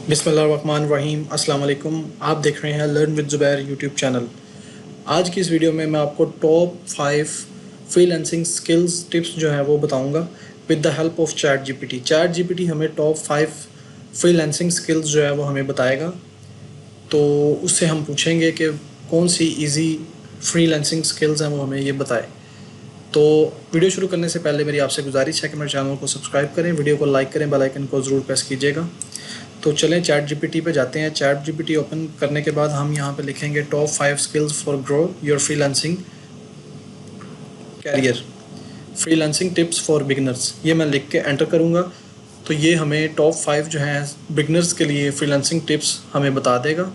बिस्मिल्लाहिर्रहमानिर्रहीम। अस्सलाम वालेकुम। आप देख रहे हैं learn with Zubair YouTube channel. आज की इस वीडियो में मैं आपको टॉप 5 फ्रीलांसिंग स्किल्स टिप्स जो है वो बताऊंगा with the help of chat GPT. Chat GPT हमें टॉप 5 फ्रीलांसिंग स्किल्स जो है वो हमें बताएगा। तो उससे हम पूछेंगे कि कौन सी इजी फ्रीलांसिंग स्किल्स हैं वो हमें ये बताए। तो वीडियो शुरू करने से पहले मेरी आपसे गुजारिश है कि मेरे चैनल को सब्सक्राइब करें, वीडियो को लाइक करें, बेल आइकन को ज़रूर प्रेस कीजिएगा। तो चलें चैट जीपीटी पे जाते हैं। चैट जीपीटी ओपन करने के बाद हम यहाँ पे लिखेंगे top 5 skills for grow your freelancing career, freelancing tips for beginners. ये मैं लिख के एंटर करूँगा तो ये हमें टॉप 5 जो हैं बिगनर्स के लिए फ्रीलांसिंग टिप्स हमें बता देगा।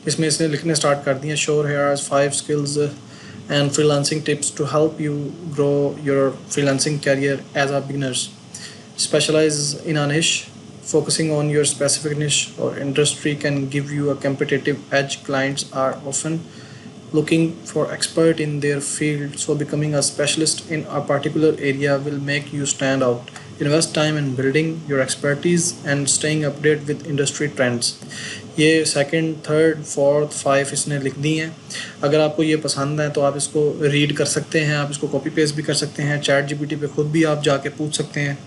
इसमें इसने लिखने स्टार्ट कर दिए, sure here 5 skills and freelancing tips to help you grow your freelancing career as a beginners. Specialize in a niche. Focusing on your specific niche or industry can give you a competitive edge. Clients are often looking for expert in their field, so becoming a specialist in a particular area will make you stand out. Invest time in building your expertise and staying updated with industry trends. ये second, third, fourth, 5 इसने लिख दी हैं। अगर आपको ये पसंद है तो आप इसको रीड कर सकते हैं, आप इसको कॉपी पेस्ट भी कर सकते हैं। चैट जीपीटी पे खुद भी आप जाके पूछ सकते हैं।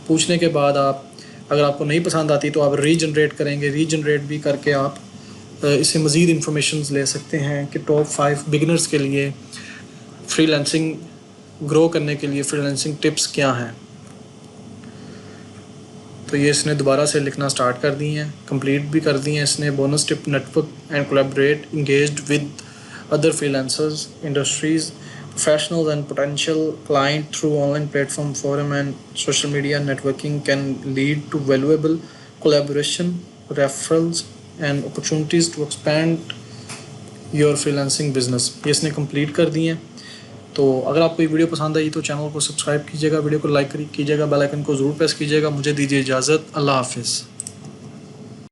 पूछने के बाद आप अगर आपको नहीं पसंद आती तो आप रीजनरेट करेंगे, रीजनरेट भी करके आप इससे मज़ीद इंफॉर्मेशन ले सकते हैं कि टॉप 5 बिगिनर्स के लिए फ्रीलांसिंग ग्रो करने के लिए फ्रीलांसिंग टिप्स क्या हैं। तो ये इसने दोबारा से लिखना स्टार्ट कर दी हैं, कंप्लीट भी कर दी हैं इसने। Bonus tip, network and collaborate, engaged with other freelancers, industries, professionals and potential client through online platform, forum and social media. Networking can lead to valuable collaboration, referrals and opportunities to expand your freelancing business. ये इसने complete कर दी हैं। तो अगर आपको ये video पसंद आई तो चैनल को सब्सक्राइब कीजिएगा, वीडियो को लाइक कीजिएगा, बेल आइकन को ज़रूर प्रेस कीजिएगा। मुझे दीजिए इजाज़त। अल्लाह हाफिज़।